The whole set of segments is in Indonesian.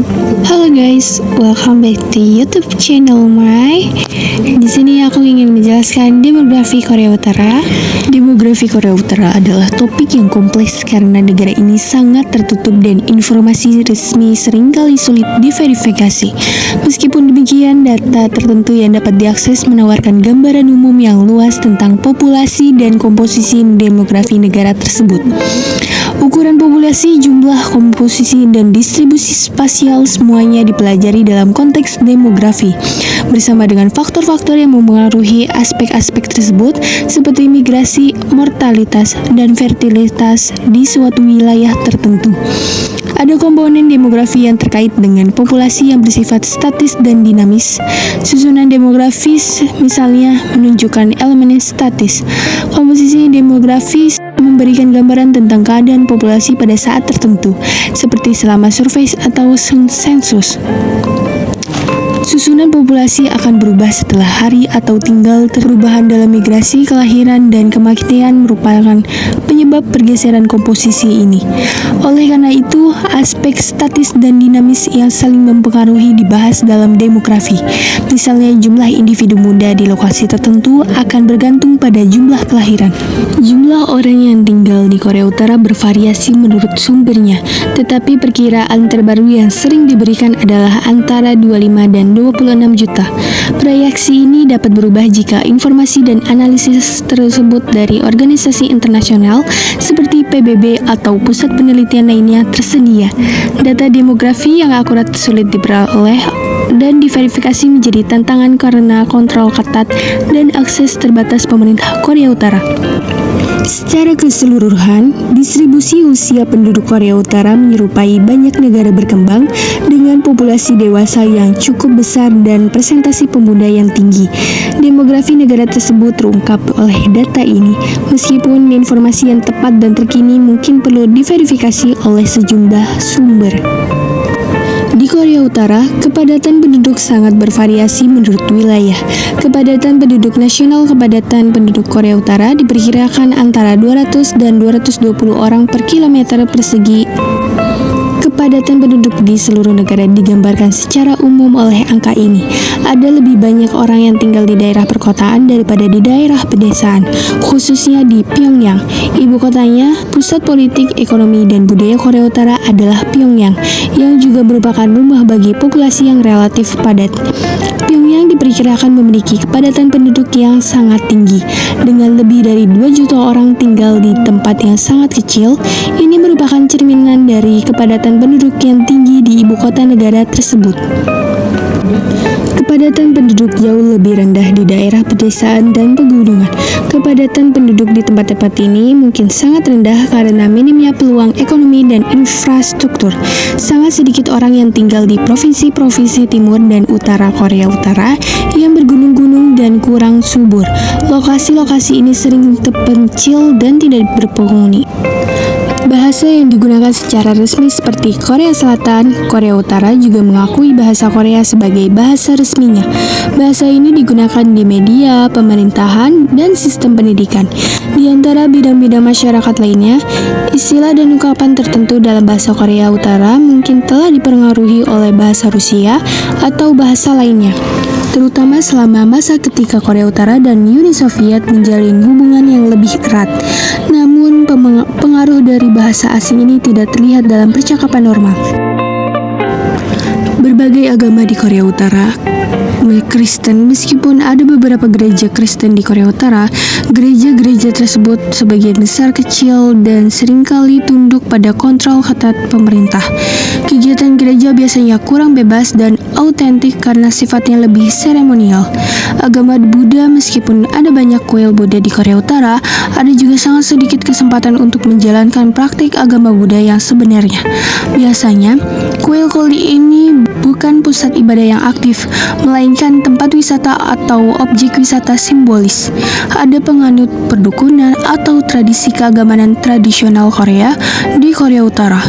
Halo guys, welcome back to YouTube channel Mai. Di sini aku ingin menjelaskan demografi Korea Utara. Demografi Korea Utara adalah topik yang kompleks karena negara ini sangat tertutup dan informasi resmi seringkali sulit diverifikasi. Meskipun demikian, data tertentu yang dapat diakses menawarkan gambaran umum yang luas tentang populasi dan komposisi demografi negara tersebut. Ukuran populasi, jumlah, komposisi, dan distribusi spasial semuanya dipelajari dalam konteks demografi, bersama dengan faktor-faktor yang mempengaruhi aspek-aspek tersebut seperti migrasi, mortalitas, dan fertilitas di suatu wilayah tertentu. Ada komponen demografi yang terkait dengan populasi yang bersifat statis dan dinamis. Susunan demografis misalnya menunjukkan elemen statis. Komposisi demografis memberikan gambaran tentang keadaan populasi pada saat tertentu, seperti selama survei atau sensus. Susunan populasi akan berubah setelah hari atau tinggal. Perubahan dalam migrasi, kelahiran, dan kematian merupakan penyebab pergeseran komposisi ini. Oleh karena itu, aspek statis dan dinamis yang saling mempengaruhi dibahas dalam demografi. Misalnya, jumlah individu muda di lokasi tertentu akan bergantung pada jumlah kelahiran. Jumlah orang yang tinggal di Korea Utara bervariasi menurut sumbernya, tetapi perkiraan terbaru yang sering diberikan adalah antara 25 dan 26 juta. Proyeksi ini dapat berubah jika informasi dan analisis tersebut dari organisasi internasional seperti PBB atau pusat penelitian lainnya tersedia. Data demografi yang akurat sulit diperoleh dan diverifikasi menjadi tantangan karena kontrol ketat dan akses terbatas pemerintah Korea Utara. Secara keseluruhan, distribusi usia penduduk Korea Utara menyerupai banyak negara berkembang dengan populasi dewasa yang cukup besar dan presentasi pemuda yang tinggi. Demografi negara tersebut terungkap oleh data ini, meskipun informasi yang tepat dan terkini mungkin perlu diverifikasi oleh sejumlah sumber. Di Korea Utara, kepadatan penduduk sangat bervariasi menurut wilayah. Kepadatan penduduk nasional kepadatan penduduk Korea Utara diperkirakan antara 200 dan 220 orang per kilometer persegi. Kepadatan penduduk di seluruh negara digambarkan secara umum oleh angka ini. Ada lebih banyak orang yang tinggal di daerah perkotaan daripada di daerah pedesaan, khususnya di Pyongyang. Ibu kotanya, pusat politik, ekonomi, dan budaya Korea Utara adalah Pyongyang, yang juga merupakan rumah bagi populasi yang relatif padat. Pyongyang diperkirakan memiliki kepadatan penduduk yang sangat tinggi, dengan lebih dari 2 juta orang tinggal di tempat yang sangat kecil. Ini merupakan cerminan dari kepadatan penduduk yang tinggi di ibu kota negara tersebut. Kepadatan penduduk jauh lebih rendah di daerah pedesaan dan pegunungan. Kepadatan penduduk di tempat-tempat ini mungkin sangat rendah karena minimnya peluang ekonomi dan infrastruktur. Sangat sedikit orang yang tinggal di provinsi-provinsi timur dan utara Korea Utara yang bergunung-gunung dan kurang subur. Lokasi-lokasi ini sering terpencil dan tidak berpenghuni. Bahasa yang digunakan secara resmi seperti Korea Selatan, Korea Utara juga mengakui bahasa Korea sebagai bahasa resminya. Bahasa ini digunakan di media, pemerintahan, dan sistem pendidikan. Di antara bidang-bidang masyarakat lainnya, istilah dan ungkapan tertentu dalam bahasa Korea Utara mungkin telah dipengaruhi oleh bahasa Rusia atau bahasa lainnya, terutama selama masa ketika Korea Utara dan Uni Soviet menjalin hubungan yang lebih erat. Namun, pengaruh dari bahasa asing ini tidak terlihat dalam percakapan normal. Berbagai agama di Korea Utara Kristen. Meskipun ada beberapa gereja Kristen di Korea Utara, gereja-gereja tersebut sebagian besar kecil dan seringkali tunduk pada kontrol ketat pemerintah. Kegiatan gereja biasanya kurang bebas dan autentik karena sifatnya lebih seremonial. Agama Buddha, meskipun ada banyak kuil Buddha di Korea Utara, ada juga sangat sedikit kesempatan untuk menjalankan praktik agama Buddha yang sebenarnya. Biasanya, kuil-kuil ini bukan pusat ibadah yang aktif, melainkan tempat wisata atau objek wisata simbolis. Ada penganut perdukunan atau tradisi keagamaan tradisional Korea di Korea Utara.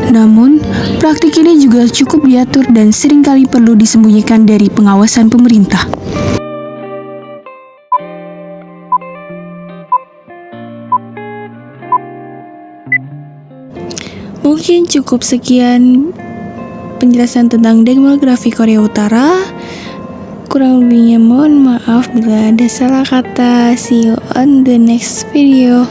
Namun, praktik ini juga cukup diatur dan seringkali perlu disembunyikan dari pengawasan pemerintah. Mungkin cukup sekian penjelasan tentang demografi Korea Utara. Kurang lebihnya mohon maaf bila ada salah kata. See you on the next video.